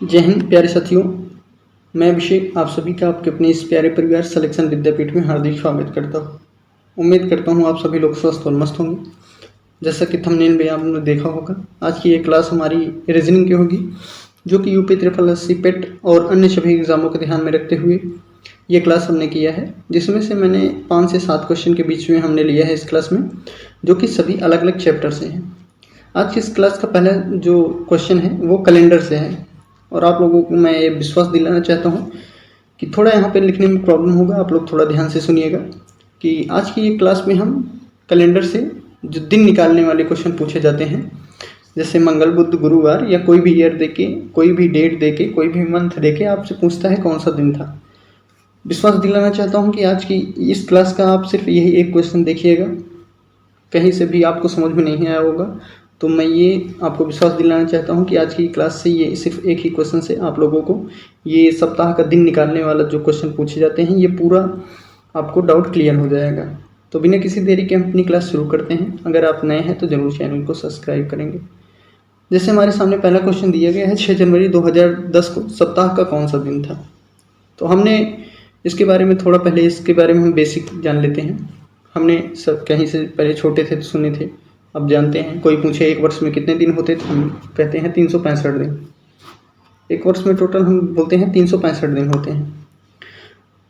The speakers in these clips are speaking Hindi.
जय हिंद प्यारे साथियों, मैं अभिषेक आप सभी का आपके अपने इस प्यारे परिवार सिलेक्शन विद्यापीठ में हार्दिक स्वागत करता हूँ। उम्मीद करता हूँ आप सभी लोग स्वस्थ और मस्त होंगे। जैसा कि थंबनेल में आपने देखा होगा, आज की ये क्लास हमारी रीजनिंग की होगी, जो कि यूपी SSSC पेट और अन्य सभी एग्जामों को ध्यान में रखते हुए ये क्लास हमने किया है, जिसमें से मैंने 5 से 7 क्वेश्चन के बीच में हमने लिया है इस क्लास में, जो कि सभी अलग अलग चैप्टर से हैं। आज की इस क्लास का पहला जो क्वेश्चन है वो कैलेंडर से है, और आप लोगों को मैं ये विश्वास दिलाना चाहता हूँ कि थोड़ा यहाँ पे लिखने में प्रॉब्लम होगा, आप लोग थोड़ा ध्यान से सुनिएगा कि आज की ये क्लास में हम कैलेंडर से जो दिन निकालने वाले क्वेश्चन पूछे जाते हैं, जैसे मंगल बुध गुरुवार या कोई भी ईयर देके, कोई भी डेट देके, कोई भी मंथ देके आपसे पूछता है कौन सा दिन था। विश्वास दिलाना चाहता हूँ कि आज की इस क्लास का आप सिर्फ यही एक क्वेश्चन देखिएगा, कहीं से भी आपको समझ में नहीं आया होगा, तो मैं ये आपको विश्वास दिलाना चाहता हूँ कि आज की क्लास से ये सिर्फ एक ही क्वेश्चन से आप लोगों को ये सप्ताह का दिन निकालने वाला जो क्वेश्चन पूछे जाते हैं, ये पूरा आपको डाउट क्लियर हो जाएगा। तो बिना किसी देरी के हम अपनी क्लास शुरू करते हैं। अगर आप नए हैं तो ज़रूर चैनल को सब्सक्राइब करेंगे। जैसे हमारे सामने पहला क्वेश्चन दिया गया है, 6 जनवरी 2010 को सप्ताह का कौन सा दिन था। तो हमने इसके बारे में थोड़ा पहले इसके बारे में हम बेसिक जान लेते हैं। हमने सब कहीं से पहले छोटे थे तो सुने थे, अब जानते हैं। कोई पूछे एक वर्ष में कितने दिन होते थे, हम कहते हैं 365 दिन। एक वर्ष में टोटल हम बोलते हैं 365 दिन होते हैं,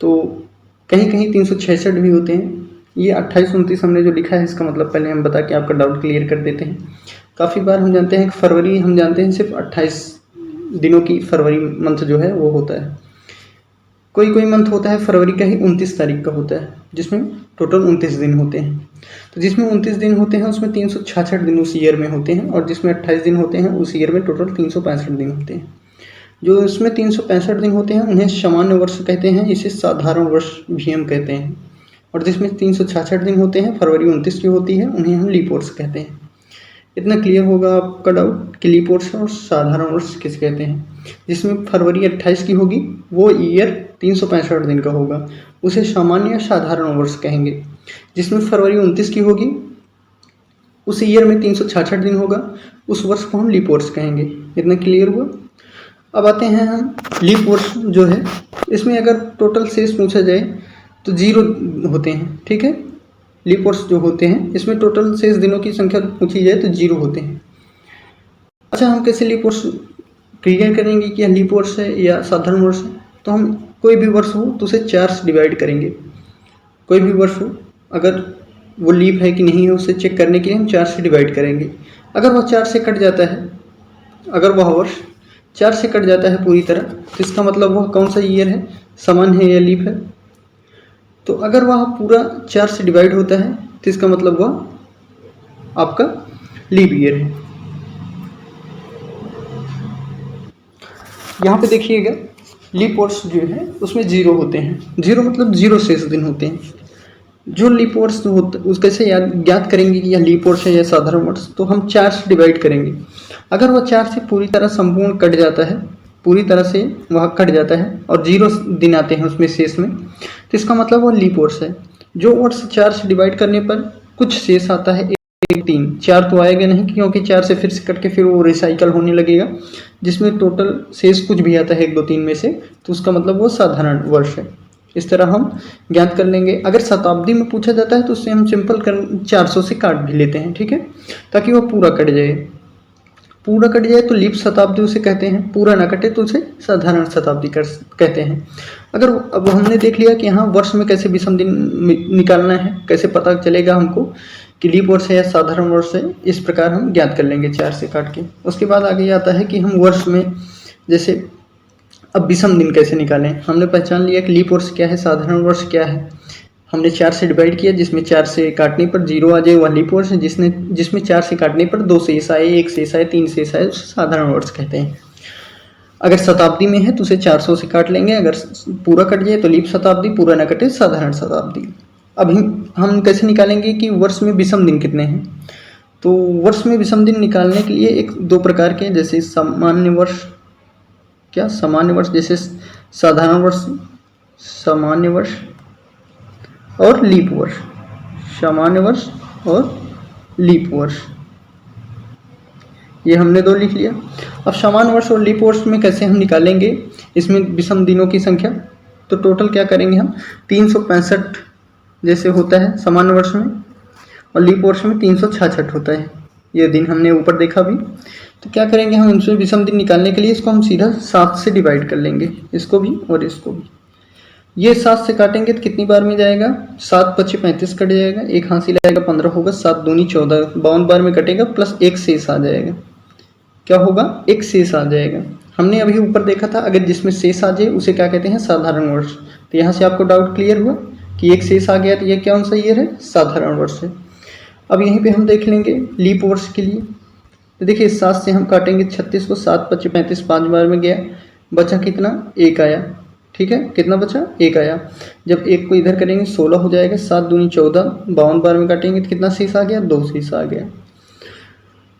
तो कहीं कहीं 366 भी होते हैं। ये 28-29 हमने जो लिखा है, इसका मतलब पहले हम बता के आपका डाउट क्लियर कर देते हैं। काफ़ी बार हम जानते हैं कि फरवरी हम जानते हैं सिर्फ 28 दिनों की फरवरी मंथ जो है वो होता है। कोई कोई मंथ होता है फरवरी का ही 29 तारीख का होता है, जिसमें टोटल 29 दिन होते हैं। तो जिसमें 29 दिन होते हैं उसमें 366 दिन उस ईयर में होते हैं, और जिसमें 28 दिन होते हैं उस ईयर में टोटल 365 दिन होते हैं। जो इसमें 365 दिन होते हैं उन्हें सामान्य वर्ष कहते हैं, इसे साधारण वर्ष भी हम कहते हैं। और जिसमें 366 दिन होते हैं, फरवरी 29 की होती है, उन्हें हम लीप वर्ष कहते हैं। इतना क्लियर होगा आपका डाउट कि लीप वर्ष और साधारण वर्ष किसे कहते हैं। जिसमें फरवरी 28 की होगी वो ईयर 365 दिन का होगा, उसे सामान्य या साधारण वर्ष कहेंगे। जिसमें फरवरी 29 की होगी उस ईयर में 366 दिन होगा, उस वर्ष को हम लीप वर्ष कहेंगे। इतना क्लियर हुआ। अब आते हैं हम लीप वर्ष जो है, इसमें अगर टोटल शेष पूछा जाए तो 0 होते हैं, ठीक है। लीप वर्ष जो होते हैं इसमें टोटल शेष दिनों की संख्या पूछी जाए तो 0 होते हैं। अच्छा, हम कैसे लीप वर्ष क्लियर करेंगे कि यह लीप वर्ष है या साधारण वर्ष है। तो हम कोई भी वर्ष हो तो उसे 4 से डिवाइड करेंगे। कोई भी वर्ष हो, अगर वो लीप है कि नहीं है उसे चेक करने के लिए हम 4 से डिवाइड करेंगे। अगर वह 4 से कट जाता है, अगर वह वर्ष 4 से कट जाता है पूरी तरह, तो इसका मतलब वह कौन सा ईयर है, सामान्य है या लीप है। तो अगर वह पूरा 4 से डिवाइड होता है तो इसका मतलब वह आपका लीप ईयर है। यहाँ पे देखिएगा, लीप वर्ष जो है उसमें 0 होते हैं। 0 मतलब 0 शेष दिन होते हैं। जो लीप वर्ष होता है उस कैसे ज्ञात करेंगे कि यह लीप वर्ष है या साधारण वर्ष। तो हम 4 से डिवाइड करेंगे। अगर वह 4 से पूरी तरह संपूर्ण कट जाता है, पूरी तरह से वह कट जाता है और 0 दिन आते हैं उसमें शेष में, तो इसका मतलब वह लीप वर्ष है। जो वर्ष 4 से डिवाइड करने पर कुछ शेष आता है, 3 4 तो आएगा नहीं, क्योंकि 4 से फिर से कट के फिर वो रिसाइकल होने लगेगा, जिसमें टोटल शेष कुछ भी आता है 1 2 3 में से, तो उसका मतलब वो साधारण वर्ष है। इस तरह हम ज्ञात कर लेंगे। अगर शताब्दी में पूछा जाता है तो उससे हम सिंपल 400 से काट भी लेते हैं, ठीक है, ताकि वो पूरा कट जाए। पूरा कट जाए तो लीप शताब्दी उसे कहते हैं, पूरा ना कटे तो उसे साधारण शताब्दी कहते हैं। अगर अब हमने देख लिया कि यहाँ वर्ष में कैसे विषम दिन निकालना है, कैसे पता चलेगा हमको कि लीप वर्ष है या साधारण वर्ष है, इस प्रकार हम ज्ञात कर लेंगे 4 से काट के। उसके बाद आगे आता है कि हम वर्ष में जैसे अब विषम दिन कैसे निकालें। हमने पहचान लिया कि लीप वर्ष क्या है, साधारण वर्ष क्या है। हमने 4 से डिवाइड किया, जिसमें 4 से काटने पर 0 आ जाए वह लीप वर्ष है, जिसमें 4 से काटने पर 2 शेष आए, 1 शेष आए, 3 शेष आए, उसे साधारण वर्ष कहते हैं। अगर शताब्दी में है तो उसे 400 से काट लेंगे। अगर पूरा कट जाए तो लीप शताब्दी, पूरा न कटे साधारण शताब्दी। अब हम कैसे निकालेंगे कि वर्ष में विषम दिन कितने हैं। तो वर्ष में विषम दिन निकालने के लिए 2 प्रकार के, जैसे सामान्य वर्ष, सामान्य वर्ष जैसे साधारण वर्ष, सामान्य वर्ष और लीप वर्ष, सामान्य वर्ष और लीप वर्ष। ये हमने 2 लिख लिया। अब समान वर्ष और लीप वर्ष में कैसे हम निकालेंगे इसमें विषम दिनों की संख्या, तो टोटल क्या करेंगे हम 365 जैसे होता है समान वर्ष में, और लीप वर्ष में 366 होता है, ये दिन हमने ऊपर देखा भी। तो क्या करेंगे हम इनसे विषम दिन निकालने के लिए इसको हम सीधा 7 से डिवाइड कर लेंगे, इसको भी और इसको भी। ये 7 से काटेंगे तो कितनी बार में जाएगा, 7 पच्चीस 35 कट जाएगा, एक हासिल आएगा 15 होगा, 7 दूनी 14 52 बार में कटेगा, प्लस एक शेष आ जाएगा। क्या होगा, एक शेष आ जाएगा। हमने अभी ऊपर देखा था अगर जिसमें शेष आ जाए उसे क्या कहते हैं, साधारण वर्ष। तो यहाँ से आपको डाउट क्लियर हुआ कि एक शेष आ गया तो यह कौन सा ईयर है, साधारण वर्ष है। अब यहीं पे हम देख लेंगे लीप वर्ष के लिए। तो देखिए 7 से हम काटेंगे 36 को, 7 पच्चीस 35 5 बार में गया, बचा कितना, एक आया। ठीक है, कितना बचा, एक आया। जब एक को इधर करेंगे 16 हो जाएगा, 7 दूनी 14 52 बार में काटेंगे तो कितना शेष आ गया, 2 शेष आ गया।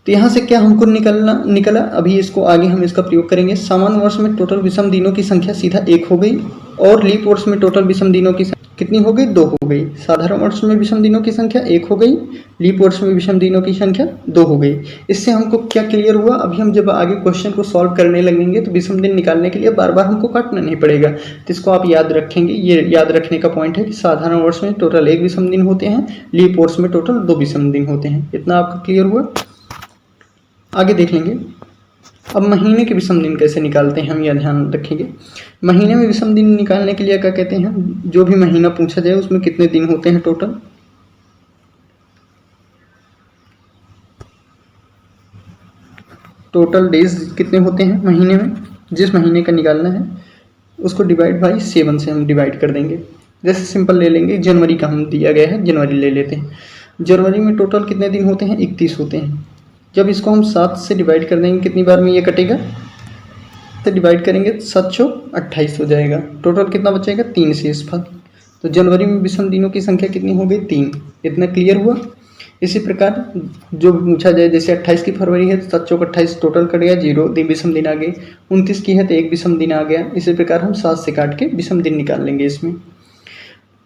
तो यहाँ से क्या हमको निकला, अभी इसको आगे हम इसका प्रयोग करेंगे। सामान्य वर्ष में टोटल विषम दिनों की संख्या सीधा 1 हो गई, और लीप वर्ष में टोटल विषम दिनों की कितनी हो गई, 2 हो गई। साधारण वर्ष में विषम दिनों की संख्या 1 हो गई, लीप वर्ष में विषम दिनों की संख्या 2 हो गई। इससे हमको क्या क्लियर हुआ, अभी हम जब आगे क्वेश्चन को सॉल्व करने लगेंगे तो विषम दिन निकालने के लिए बार बार हमको काटना नहीं पड़ेगा। तो इसको आप याद रखेंगे, ये याद रखने का पॉइंट है कि साधारण वर्ष में टोटल 1 विषम दिन होते हैं, लीप वर्ष में टोटल 2 विषम दिन होते हैं। इतना आपका क्लियर हुआ। आगे देख लेंगे अब महीने के विषम दिन कैसे निकालते हैं, हम यह ध्यान रखेंगे। महीने में विषम दिन निकालने के लिए क्या कहते हैं, जो भी महीना पूछा जाए उसमें कितने दिन होते हैं टोटल, टोटल डेज कितने होते हैं महीने में, जिस महीने का निकालना है उसको डिवाइड बाई 7 से हम डिवाइड कर देंगे। जैसे सिंपल ले लेंगे, जनवरी का हम दिया गया है, जनवरी ले लेते हैं। जनवरी में टोटल कितने दिन होते हैं, 31 होते हैं। जब इसको हम 7 से डिवाइड कर देंगे कितनी बार में ये कटेगा, तो डिवाइड करेंगे 728 हो जाएगा। टोटल कितना बचेगा, 3 शेषफल। तो जनवरी में विषम दिनों की संख्या कितनी हो गई, 3। इतना क्लियर हुआ। इसी प्रकार जो पूछा जाए, जैसे 28 की फरवरी है तो 7 चौक 28 टोटल कट गया, 0 विषम दिन आ गए। 29 की है तो 1 विषम दिन आ गया। इसी प्रकार हम 7 से काट के विषम दिन निकाल लेंगे। इसमें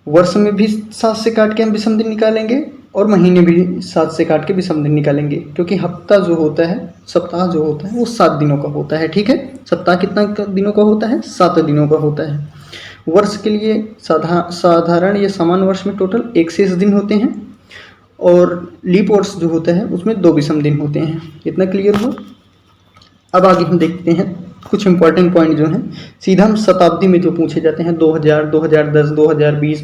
वर्ष में भी 7 से काट के हम विषम दिन निकालेंगे, और महीने भी 7 से काट के विषम दिन निकालेंगे, क्योंकि हफ्ता जो होता है, सप्ताह जो होता है वो 7 दिनों का होता है। ठीक है, सप्ताह कितना दिनों का होता है, 7 दिनों का होता है। वर्ष के लिए साधारण या समान वर्ष में टोटल 1 शेष दिन होते हैं, और लीप वर्ष जो होता है उसमें 2 विषम दिन होते हैं। इतना क्लियर हुआ। अब आगे हम देखते हैं कुछ इंपॉर्टेंट पॉइंट जो हैं, सीधा हम शताब्दी में जो पूछे जाते हैं, 2000, 2010, 2020,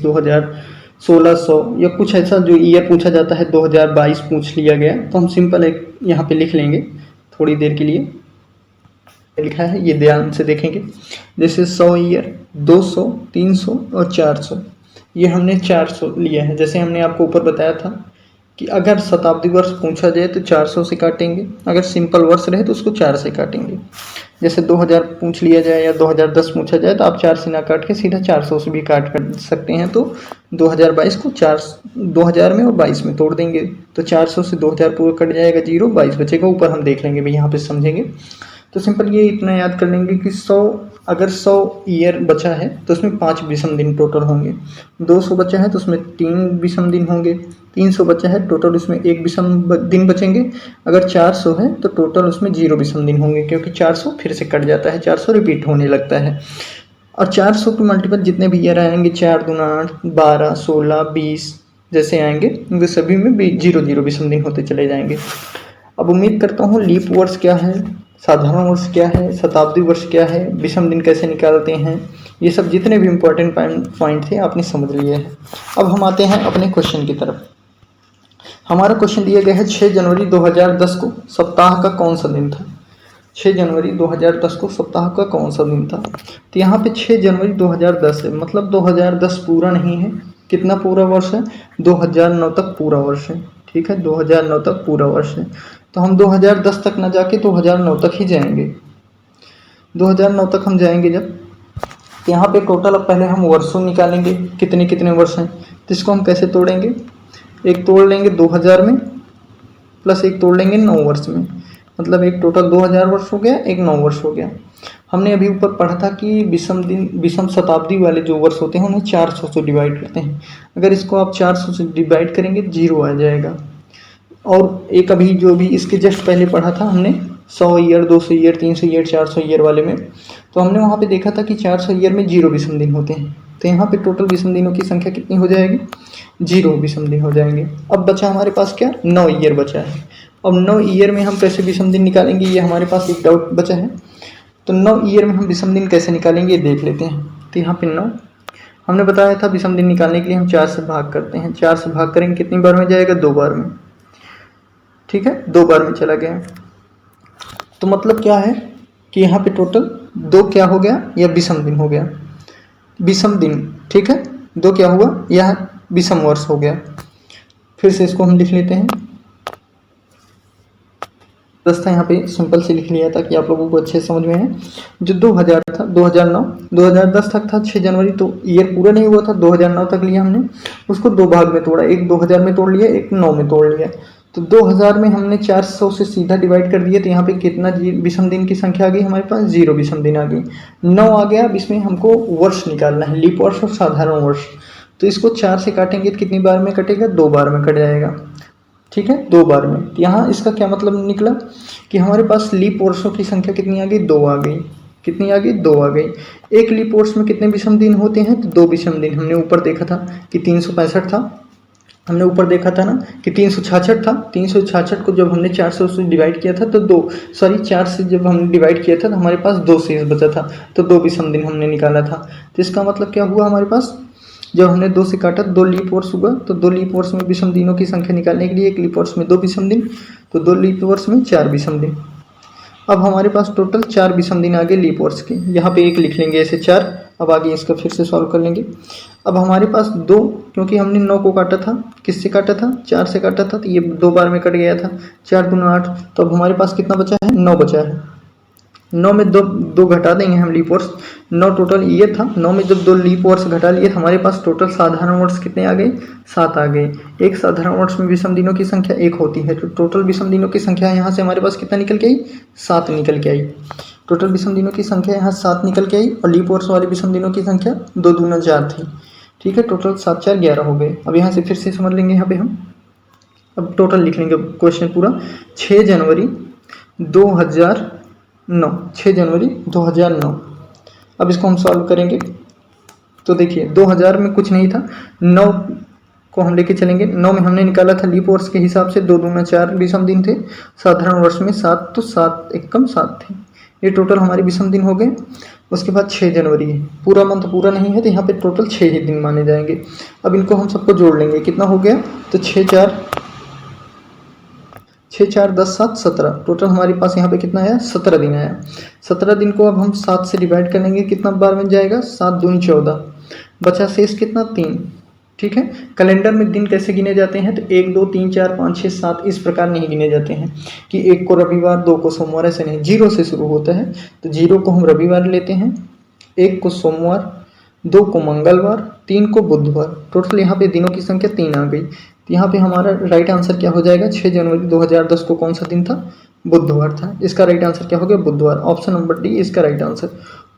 1600 या कुछ ऐसा जो ईयर पूछा जाता है, 2022 पूछ लिया गया, तो हम सिंपल एक यहाँ पे लिख लेंगे थोड़ी देर के लिए। लिखा है ये ध्यान से देखेंगे, जैसे 100 ईयर, 200, 300 और 400। ये हमने 400 लिया है। जैसे हमने आपको ऊपर बताया था कि अगर शताब्दी वर्ष पूछा जाए तो 400 से काटेंगे, अगर सिंपल वर्ष रहे तो उसको 4 से काटेंगे। जैसे 2000 पूछ लिया जाए या 2010 पूछा जाए तो आप 4 से ना काट के सीधा 400 से भी काट कर सकते हैं। तो 2022 को 2000 में और 22 में तोड़ देंगे तो 400 से 2000 पूरा कट जाएगा, 0 22 बचेगा। ऊपर हम देख लेंगे भाई, यहाँ पे समझेंगे। तो सिंपल ये इतना याद कर लेंगे कि 100 अगर 100 ईयर बचा है तो उसमें 5 विषम दिन टोटल होंगे। 200 बचा है तो उसमें 3 विषम दिन होंगे। 300 बचा है टोटल उसमें 1 विषम दिन बचेंगे। अगर 400 है तो टोटल उसमें 0 विषम दिन होंगे, क्योंकि 400 फिर से कट जाता है, 400 रिपीट होने लगता है। और 400 के मल्टीपल जितने भी ईयर आएंगे, 4 दूना 8, 12, 16, 20 जैसे आएंगे, उनके सभी में 0 विषम दिन होते चले जाएंगे। अब उम्मीद करता हूँ लीप वर्ष क्या है, साधारण वर्ष क्या है, शताब्दी वर्ष क्या है, विषम दिन कैसे निकालते हैं, ये सब जितने भी इम्पोर्टेंट पॉइंट थे आपने समझ लिए हैं। अब हम आते हैं अपने क्वेश्चन की तरफ। हमारा क्वेश्चन दिया गया है 6 जनवरी 2010 को सप्ताह का कौन सा दिन था। 6 जनवरी 2010 को सप्ताह का कौन सा दिन था। तो यहाँ पे 6 जनवरी 2010 है, मतलब 2010 पूरा नहीं है। कितना पूरा वर्ष है, 2009 तक पूरा वर्ष है। ठीक है, 2009 तक पूरा वर्ष है। तो हम 2010 तक ना जाके 2009 तक ही जाएंगे। 2009 तक हम जाएंगे जब, तो यहाँ पे टोटल अब पहले हम वर्षों निकालेंगे, कितने कितने वर्ष हैं। तो इसको हम कैसे तोड़ेंगे, एक तोड़ लेंगे 2000 में, प्लस एक तोड़ लेंगे 9 वर्ष में, मतलब एक टोटल 2000 वर्ष हो गया, एक 9 वर्ष हो गया। हमने अभी ऊपर पढ़ा था कि विषम शताब्दी वाले जो वर्ष होते हैं उन्हें 400 से डिवाइड करते हैं। अगर इसको आप 400 से डिवाइड करेंगे 0 आ जाएगा, और एक अभी जो भी इसके जस्ट पहले पढ़ा था हमने 100 ईयर, 200 ईयर, 300 ईयर, 400 ईयर वाले में, तो हमने वहाँ पे देखा था कि 400 ईयर में 0 विषम दिन होते हैं। तो यहाँ पे टोटल विषम दिनों की संख्या कितनी हो जाएगी? 0 विषम दिन हो जाएंगे। अब बचा हमारे पास क्या? 9 ईयर बचा है। अब 9 ईयर में हम कैसे विषम दिन निकालेंगे, ये हमारे पास एक डाउट बचा है। तो 9 ईयर में हम विषम दिन कैसे निकालेंगे ये देख लेते हैं। तो यहाँ पे 9 हमने बताया था विषम दिन निकालने के लिए हम 4 से भाग करते हैं। 4 से भाग करेंगे कितनी बार में जाएगा? 2 बार में। ठीक है, 2 बार में चला गया। तो मतलब क्या है कि यहाँ पे टोटल 2 क्या हो गया? यह विषम दिन हो गया, विषम दिन। ठीक है, 2 क्या हुआ? यह विषम वर्ष हो गया। फिर से इसको हम लिख लेते हैं। रास्ता यहाँ पे सिंपल से लिख लिया था कि आप लोगों को अच्छे समझ में है। जो 2000 था, 2009, 2010 तक था 6 जनवरी, तो ईयर पूरा नहीं हुआ था। 2009 तक लिया हमने, उसको 2 भाग में तोड़ा, एक 2000 में तोड़ लिया, एक 9 में तोड़ लिया। तो 2000 में हमने 400 से सीधा डिवाइड कर दिया, तो यहाँ पे कितना विषम दिन की संख्या आ गई हमारे पास? 0 विषम दिन आ गई। 9 आ गया। अब इसमें हमको वर्ष निकालना है, लीप वर्ष और साधारण वर्ष। तो इसको 4 से काटेंगे तो कितनी बार में कटेगा? 2 बार में कट जाएगा। ठीक है, 2 बार में। तो यहाँ इसका क्या मतलब निकला कि हमारे पास लीप वर्षों की संख्या कितनी आ गई? 2 आ गई। कितनी आ गई? 2 आ गई। एक लीप वर्ष में कितने विषम दिन होते हैं? तो 2 विषम दिन। हमने ऊपर देखा था कि 365 था, हमने ऊपर देखा था ना कि 366 था। 366 को जब हमने 400 से डिवाइड किया था तो 4 से जब हमने डिवाइड किया था तो हमारे पास 2 शेष बचा था, तो 2 विषम दिन हमने निकाला था। तो इसका मतलब क्या हुआ हमारे पास? जब हमने 2 से काटा, 2 लीप वर्ष हुआ, तो 2 लीप वर्ष में विषम दिनों की संख्या निकालने के लिए एक लीप वर्ष में 2 विषम दिन, तो 2 लीप वर्ष में 4 विषम दिन। अब हमारे पास टोटल 4 विषम दिन आ गए लीप वर्ष के। यहाँ पे एक लिख लेंगे ऐसे 4। अब आगे इसका फिर से सॉल्व कर लेंगे। अब हमारे पास 2, क्योंकि हमने 9 को काटा था, किससे काटा था? 4 से काटा था, तो ये 2 बार में कट गया था। 4 दूना 8, तो अब हमारे पास कितना बचा है? 9 बचा है। 9 में 2 घटा देंगे हम लीप वर्ष। 9 टोटल ये था। 9 में जब 2 लीप वर्ष घटा लिए तो हमारे पास टोटल साधारण वर्ष कितने आ गए? 7 आ गए। एक साधारण वर्ष में विषम दिनों की संख्या 1 होती है, तो टोटल विषम दिनों की संख्या यहाँ से हमारे पास कितना निकल के आई? 7 निकल के आई। टोटल विषम दिनों की संख्या यहाँ 7 निकल के आई, और लीप वर्ष वाले विषम दिनों की संख्या 2 दूना 4 थी। ठीक है, टोटल 7 4 11 हो गए। अब यहाँ से फिर से समझ लेंगे। यहाँ पे हम अब टोटल लिख लेंगे क्वेश्चन पूरा। 6 जनवरी 2009, 6 जनवरी 2009। अब इसको हम सॉल्व करेंगे। तो देखिए 2000 में कुछ नहीं था, 9 को हम लेके चलेंगे। 9 में हमने निकाला था लीप वर्ष के हिसाब से 2 दूना 4 विषम दिन थे। साधारण वर्ष में 7, तो 7 एकम 7 थे। ये टोटल हमारे विषम दिन हो गए। उसके बाद 6 जनवरी है, पूरा मंथ पूरा नहीं है, तो यहाँ पे टोटल 6 ही दिन माने जाएंगे। अब इनको हम सबको जोड़ लेंगे, कितना हो गया? तो 6 4 10 7 17, टोटल हमारे पास यहाँ पे कितना आया? 17 दिन आया। 17 दिन को अब हम 7 से डिवाइड कर लेंगे, कितना बार में जाएगा? 7 दूनी 14, बचा शेष कितना? 3। ठीक है, कैलेंडर में दिन कैसे गिने जाते हैं? तो 1 2 3 4 5 6 7 इस प्रकार नहीं गिने जाते हैं कि 1 को रविवार, 2 को सोमवार, ऐसे नहीं। 0 से शुरू होता है, तो 0 को हम रविवार लेते हैं, 1 को सोमवार, 2 को मंगलवार, 3 को बुधवार। टोटल यहाँ पे दिनों की संख्या 3 आ गई। तो यहाँ पे हमारा राइट आंसर क्या हो जाएगा? 6 जनवरी 2010 को कौन सा दिन था? बुधवार था। इसका राइट आंसर क्या हो गया? बुधवार। ऑप्शन नंबर डी इसका राइट आंसर।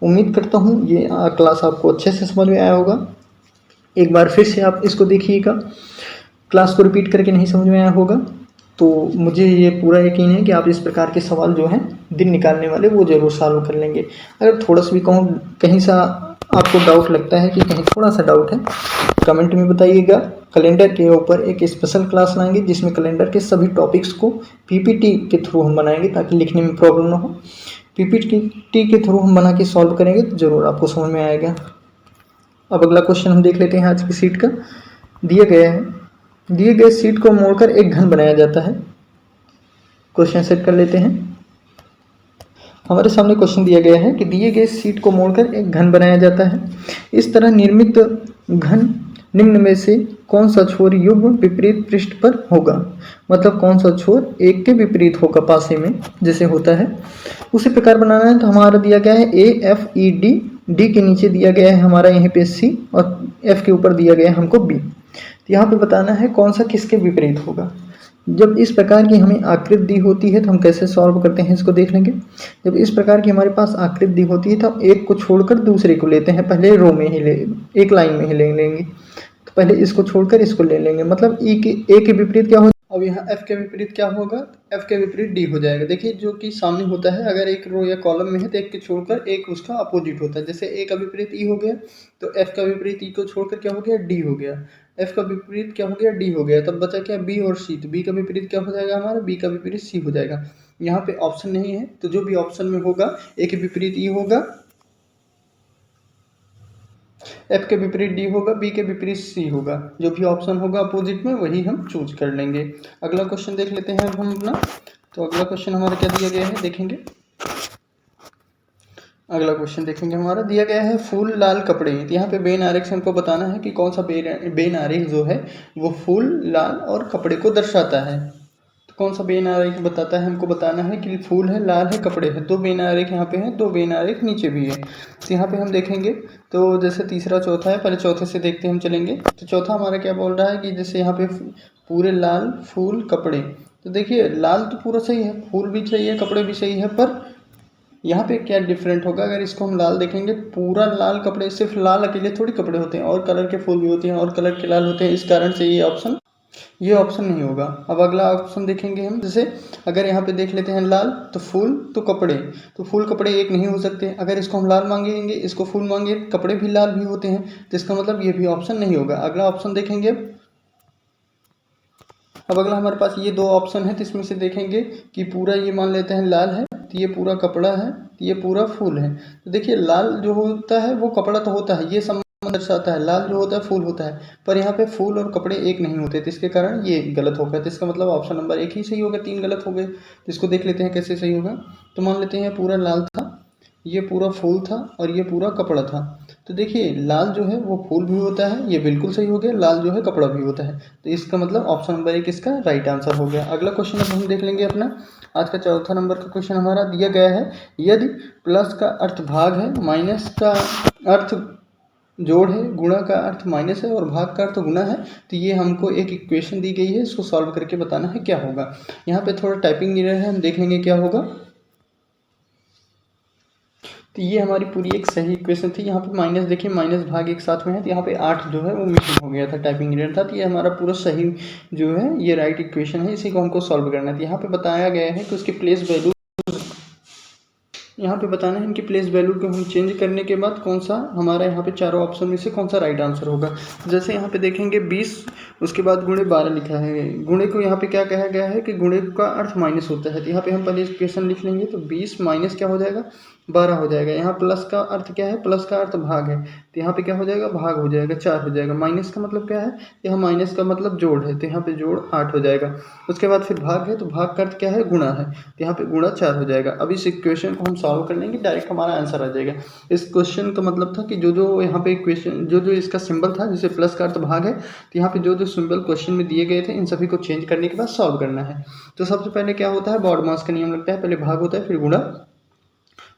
उम्मीद करता हूँ ये क्लास आपको अच्छे से समझ में आया होगा। एक बार फिर से आप इसको देखिएगा, क्लास को रिपीट करके नहीं समझ में आया होगा तो मुझे ये पूरा यकीन है कि आप इस प्रकार के सवाल जो हैं दिन निकालने वाले वो ज़रूर सॉल्व कर लेंगे। अगर थोड़ा सा भी कहूँ कहीं सा आपको डाउट लगता है कि कहीं थोड़ा सा डाउट है, कमेंट में बताइएगा। कैलेंडर के ऊपर एक स्पेशल क्लास लाएंगे जिसमें कैलेंडर के सभी टॉपिक्स को पीपीटी के थ्रू हम बनाएंगे ताकि लिखने में प्रॉब्लम ना हो। पीपीटी के थ्रू हम बना के सॉल्व करेंगे तो ज़रूर आपको समझ में आएगा। अब अगला क्वेश्चन हम देख लेते हैं आज की सीट का। दिया गया है, दिए गए सीट को मोड़कर एक घन बनाया जाता है। क्वेश्चन सेट कर लेते हैं। हमारे सामने क्वेश्चन दिया गया है कि दिए गए सीट को मोड़कर एक घन बनाया जाता है। इस तरह निर्मित घन निम्न में से कौन सा छोर युग्म विपरीत पृष्ठ पर होगा? मतलब कौन सा छोर एक के विपरीत होगा, पासे में जैसे होता है। उसी प्रकार बनाना है। तो हमारा दिया गया है A F E D, D के नीचे दिया गया है हमारा यहाँ पे सी, और एफ के ऊपर दिया गया है हमको बी। तो यहाँ पे बताना है कौन सा किसके विपरीत होगा। जब इस प्रकार की हमें आकृति दी होती है तो हम कैसे सॉल्व करते हैं इसको देख लेंगे। जब इस प्रकार की हमारे पास आकृति दी होती है तो हम एक को छोड़कर दूसरे को लेते हैं। पहले रो में ही एक लाइन में ही ले लेंगे। तो पहले इसको छोड़कर इसको ले लेंगे, मतलब ए के विपरीत क्या हो अब यहाँ एफ के विपरीत क्या होगा, एफ के विपरीत डी हो जाएगा। देखिए जो कि सामने होता है, अगर एक रो या कॉलम में है तो एक को छोड़कर एक उसका अपोजिट होता है। जैसे ए का विपरीत ई हो गया तो एफ का विपरीत ई को छोड़कर क्या हो गया, डी हो गया। एफ का विपरीत क्या हो गया, डी हो गया। तब बचा क्या, बी और सी। तो बी का विपरीत क्या हो जाएगा हमारा, बी का विपरीत सी हो जाएगा। यहाँ पे ऑप्शन नहीं है तो जो भी ऑप्शन में होगा, ए के विपरीत ई होगा, एफ के विपरीत डी होगा, बी के विपरीत सी होगा। जो भी ऑप्शन होगा अपोजिट में वही हम चूज कर लेंगे। अगला क्वेश्चन देख लेते हैं अब हम अपना। तो अगला क्वेश्चन हमारा क्या दिया गया है, देखेंगे। अगला क्वेश्चन देखेंगे, हमारा दिया गया है फूल लाल कपड़े। तो यहाँ पे बेन आरेख से हमको बताना है कि कौन सा बेन आरेख जो है वो फूल लाल और कपड़े को दर्शाता है। तो कौन सा बेन आरेख बताता है, हमको बताना है कि फूल है, लाल है, कपड़े है। दो बेन आरेख यहाँ पे हैं, दो बेन आरेख नीचे भी है। तो यहाँ पे हम देखेंगे तो जैसे तीसरा चौथा है, पहले चौथे से देखते हम चलेंगे। तो चौथा हमारा क्या बोल रहा है कि जैसे यहाँ पे पूरे लाल फूल कपड़े। तो देखिए लाल तो पूरा सही है, फूल भी सही है, कपड़े भी सही है, पर यहाँ पे क्या डिफरेंट होगा। अगर इसको हम लाल देखेंगे, पूरा लाल कपड़े, सिर्फ लाल अकेले थोड़ी कपड़े होते हैं, और कलर के फूल भी होते हैं और कलर के लाल होते हैं। इस कारण से ये ऑप्शन नहीं होगा। अब अगला ऑप्शन देखेंगे हम, जैसे अगर यहाँ पे देख लेते हैं लाल तो फूल तो कपड़े, तो फूल कपड़े एक नहीं हो सकते। अगर इसको हम लाल मांगेंगे, इसको फूल मांगे, कपड़े भी लाल भी होते हैं, तो इसका मतलब ये भी ऑप्शन नहीं होगा। अगला ऑप्शन देखेंगे। अब अगला हमारे पास ये दो ऑप्शन है, तो इसमें से देखेंगे कि पूरा ये मान लेते हैं लाल है, तो ये पूरा कपड़ा है, तो ये पूरा फूल है। तो देखिए लाल जो होता है वो कपड़ा तो होता है, ये संबंध दर्शाता है। लाल जो होता है फूल होता है, पर यहाँ पे फूल और कपड़े एक नहीं होते, तो इसके कारण ये गलत हो गया। तो इसका मतलब ऑप्शन नंबर एक ही सही होगा, तीन गलत हो गए। तो इसको देख लेते हैं कैसे सही होगा। तो मान लेते हैं पूरा लाल था, ये पूरा फूल था और ये पूरा कपड़ा था। तो देखिए लाल जो है वो फूल भी होता है, ये बिल्कुल सही हो गया। लाल जो है कपड़ा भी होता है, तो इसका मतलब ऑप्शन नंबर एक इसका राइट आंसर हो गया। अगला क्वेश्चन अब हम देख लेंगे अपना। आज का चौथा नंबर का क्वेश्चन हमारा दिया गया है, यदि प्लस का अर्थ भाग है, माइनस का अर्थ जोड़ है, गुणा का अर्थ माइनस है और भाग का अर्थ गुणा है, तो ये हमको एक इक्वेशन दी गई है, इसको सॉल्व करके बताना है क्या होगा। यहाँ पे थोड़ा टाइपिंग एरर है, हम देख लेंगे क्या होगा। तो ये हमारी पूरी एक सही इक्वेशन थी। यहाँ पे माइनस देखिए, माइनस भाग एक साथ में है, तो यहाँ पे 8 जो है वो मिसिंग हो गया था, टाइपिंग एरर था। तो ये हमारा पूरा सही जो है ये राइट इक्वेशन है, इसी को हमको सॉल्व करना है। यहाँ पे बताया गया है कि उसकी प्लेस वैल्यू, यहाँ पे बताना है इनकी प्लेस वैल्यू को हम चेंज करने के बाद कौन सा हमारा यहाँ पे चारों ऑप्शन में से कौन सा राइट आंसर होगा। जैसे यहाँ पे देखेंगे 20, उसके बाद गुणे 12 लिखा है। गुणे को यहाँ पे क्या कहा गया है कि गुणे का अर्थ माइनस होता है, तो यहाँ पे हम पहले इक्वेशन लिख लेंगे। तो 20 माइनस क्या हो जाएगा, 12 हो जाएगा। यहाँ प्लस का अर्थ क्या है, प्लस का अर्थ भाग है, तो यहाँ पे क्या हो जाएगा, भाग हो जाएगा, 4 हो जाएगा। माइनस का मतलब क्या है, यहाँ माइनस का मतलब जोड़ है, तो यहाँ पे जोड़ 8 हो जाएगा। उसके बाद फिर भाग है, तो भाग का अर्थ क्या है, गुणा है, तो यहाँ पे गुणा 4 हो जाएगा। अब इस इक्वेशन को हम सॉल्व कर लेंगे, डायरेक्ट हमारा आंसर आ जाएगा। इस क्वेश्चन का मतलब था कि जो जो यहाँ पे इक्वेशन, जो जो इसका सिंबल था, जैसे प्लस का अर्थ भाग है, तो यहाँ पे जो जो सिंबल क्वेश्चन में दिए गए थे, इन सभी को चेंज करने के बाद सॉल्व करना है। तो सबसे पहले क्या होता है, बॉडमास का नियम लगता है, पहले भाग होता है फिर गुणा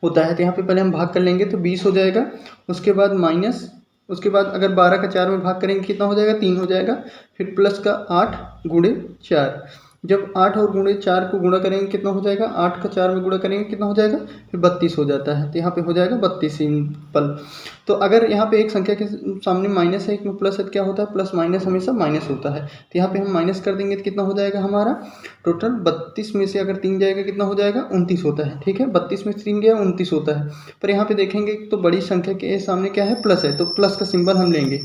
होता है। तो यहाँ पे पहले हम भाग कर लेंगे, तो 20 हो जाएगा। उसके बाद माइनस, उसके बाद अगर 12 का 4 में भाग करेंगे कितना हो जाएगा, 3 हो जाएगा। फिर प्लस का 8 गुणे 4, जब 8 और गुणे 4 को गुणा करेंगे कितना हो जाएगा, 8 का 4 में गुणा करेंगे कितना हो जाएगा, फिर 32 हो जाता है। तो यहाँ पे हो जाएगा 32 सिंपल। तो अगर यहाँ पे एक संख्या के सामने माइनस है, एक में प्लस है, तो क्या होता है, प्लस माइनस हमेशा माइनस होता है। तो यहाँ पे हम माइनस कर देंगे तो कितना हो जाएगा हमारा, टोटल 32 में से अगर 3 जाएगा कितना हो जाएगा, 29 होता है। ठीक है, 32 में से 3 गया 29 होता है। पर यहाँ पे देखेंगे तो बड़ी संख्या के सामने क्या है, प्लस है, तो प्लस का सिंबल हम लेंगे,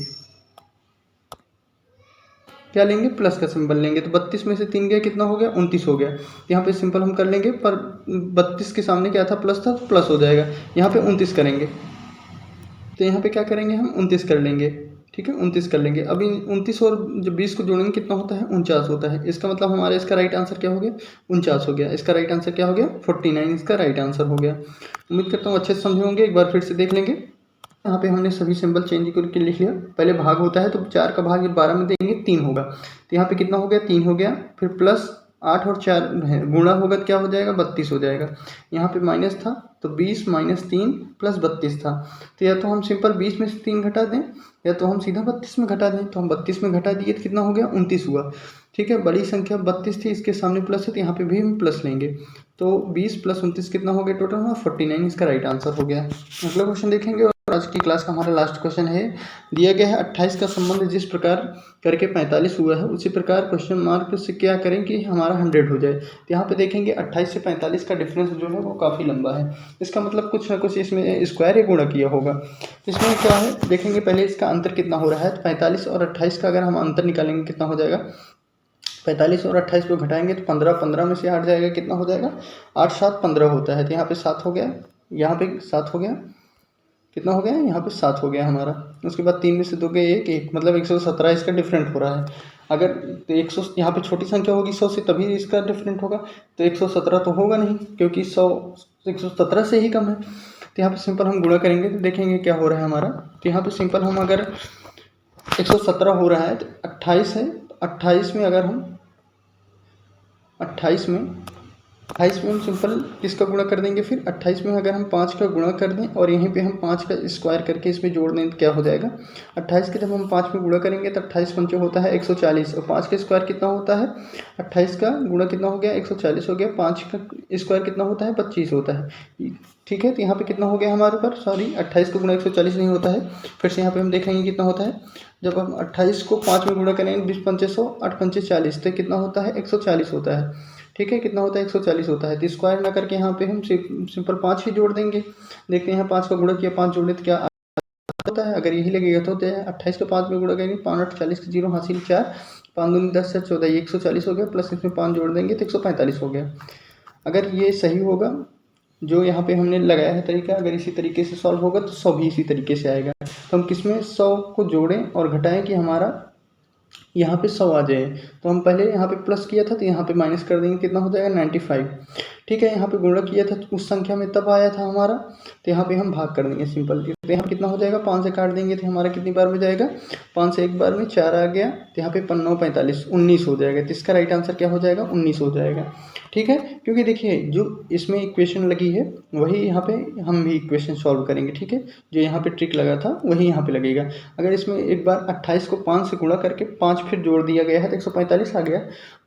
क्या लेंगे, प्लस का सिंबल लेंगे। तो 32 में से 3 गया कितना हो गया, 29 हो गया। यहाँ पे सिंपल हम कर लेंगे, पर 32 के सामने क्या था, प्लस था, तो प्लस हो जाएगा। यहाँ पे 29 करेंगे, तो यहाँ पे क्या करेंगे, हम 29 कर लेंगे। ठीक है, 29 कर लेंगे। अभी 29 और जब 20 को जोड़ेंगे कितना होता है, 49 होता है। इसका मतलब हमारा इसका राइट आंसर क्या हो गया, 49 हो गया। इसका राइट आंसर क्या हो गया, 49 इसका राइट आंसर हो गया। उम्मीद करता हूँ अच्छे से समझे होंगे। एक बार फिर से देख लेंगे। यहाँ पे हमने सभी सिंबल चेंज करके लिख लिया। पहले भाग होता है, तो 4 का भाग 12 में देंगे 3 होगा, तो यहाँ पे कितना हो गया, 3 हो गया। फिर प्लस 8 और 4 है, गुणा होगा तो क्या हो जाएगा, 32 हो जाएगा। यहाँ पे माइनस था, तो 20 माइनस 3 प्लस 32 था। तो या तो हम सिंपल 20 में से 3 घटा दें, या तो हम सीधा 32 में घटा दें। तो हम 32 में घटा दिए तो कितना हो गया, 29 हुआ। ठीक है, बड़ी संख्या 32 थी, इसके सामने प्लस है, तो यहाँ पे भी हम प्लस लेंगे। तो 20 प्लस 29 कितना हो गया, टोटल 49 इसका राइट आंसर हो गया। अगला क्वेश्चन देखेंगे। आज की क्लास का हमारा लास्ट क्वेश्चन है, दिया गया है 28 का संबंध जिस प्रकार करके 45 हुआ है उसी प्रकार क्वेश्चन मार्क से क्या करें कि हमारा 100 हो जाए। तो यहाँ पे देखेंगे 28 से 45 का डिफरेंस जो है वो काफ़ी लंबा है, इसका मतलब कुछ ना कुछ इसमें स्क्वायर या गुणा किया होगा। इसमें क्या है देखेंगे पहले इसका अंतर कितना हो रहा है, तो 45 और 28 का अगर हम अंतर निकालेंगे कितना हो जाएगा, 45 और 28 को घटाएंगे तो 15 में से 8 जाएगा, कितना हो जाएगा 8 7 15 होता है। तो यहाँ पे 7 हो गया, यहाँ पे 7 हो गया, कितना हो गया यहाँ पे 7 हो गया हमारा। उसके बाद 3 में से 2 गए 1 मतलब 117 इसका डिफरेंट हो रहा है। अगर तो 100 यहाँ पे छोटी संख्या होगी 100 से तभी इसका डिफरेंट होगा, तो 117 तो होगा नहीं क्योंकि 100 117 से ही कम है। तो यहाँ पे सिंपल हम गुणा करेंगे तो देखेंगे क्या हो रहा है हमारा। तो यहाँ पे सिंपल हम अगर 117 हो रहा है तो 28 है, तो 28 में अगर हम 28 में हम सिंपल किसका गुणा कर देंगे, फिर 28 में अगर हम 5 का गुणा कर दें और यहीं पे हम 5 का स्क्वायर करके इसमें जोड़ दें तो क्या हो जाएगा, 28 के जब हम 5 में गुणा करेंगे तो 28 पंचे होता है 140 और 5 का स्क्वायर कितना होता है, 28 का गुणा कितना हो गया 140 हो गया, 5 का स्क्वायर कितना होता है 25 होता है। ठीक है, तो यहाँ पे कितना हो गया हमारे पर, सॉरी 28 का गुणा 140 नहीं होता है। फिर से यहाँ पे हम देखेंगे कितना होता है, जब हम 28 को 5 में गुणा करेंगे 20 पंचे 100 8 पंचे 40 तो कितना होता है 140 होता है। ठीक है, कितना होता है 140 होता है। तो स्क्वायर ना करके यहाँ पे हम सिंपल 5 ही जोड़ देंगे। देखते हैं 5 का गुणा किया 5 जोड़े तो क्या होता है, अगर यही लगेगा तो 28 को 5 में गुणा करेंगे 5 8 40 का 0 हासिल 4 5 दूनी 10 से 14 ये 140 हो गया, प्लस इसमें 5 जोड़ देंगे तो 145 हो गया। अगर ये सही होगा जो यहाँ पे हमने लगाया है तरीका, अगर इसी तरीके से सॉल्व होगा तो 100 भी इसी तरीके से आएगा। तो हम किसमें 100 को जोड़ें और घटाएं कि हमारा यहाँ पे 100 आ जाए। तो हम पहले यहाँ पे प्लस किया था तो यहाँ पे माइनस कर देंगे, कितना हो जाएगा 95। ठीक है, यहाँ पे गुणा किया था तो उस संख्या में तब आया था हमारा, तो यहाँ पे हम भाग कर देंगे सिंपल। तो यहाँ कितना हो जाएगा 5 से काट देंगे तो हमारा कितनी बार में जाएगा, 5 से एक बार में 4 आ गया, तो यहाँ पे 9 45 19 हो जाएगा। तो इसका राइट आंसर क्या हो जाएगा 19 हो जाएगा। ठीक है, क्योंकि देखिए जो इसमें इक्वेशन लगी है वही यहाँ पे हम भी इक्वेशन सॉल्व करेंगे। ठीक है, जो यहाँ पे ट्रिक लगा था वही यहाँ पे लगेगा। अगर इसमें एक बार 28 को 5 से गुणा करके 5 फिर जोड़ दिया गया है तो 145 आ गया,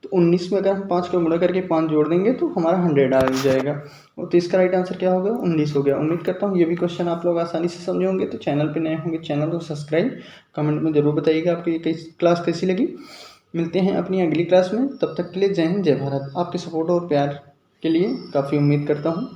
तो 19 में अगर हम 5 को गुणा करके 5 जोड़ देंगे तो हमारा 100 आ जाएगा। तो इसका राइट आंसर क्या होगा 19 हो गया। उम्मीद करता हूँ ये भी क्वेश्चन आप लोग आसानी से समझे होंगे। तो चैनल पे नए होंगे चैनल को सब्सक्राइब, कमेंट में ज़रूर बताइएगा आपकी क्लास कैसी लगी। मिलते हैं अपनी अगली क्लास में, तब तक के लिए जय हिंद जय भारत। आपके सपोर्ट और प्यार के लिए काफ़ी उम्मीद करता हूँ।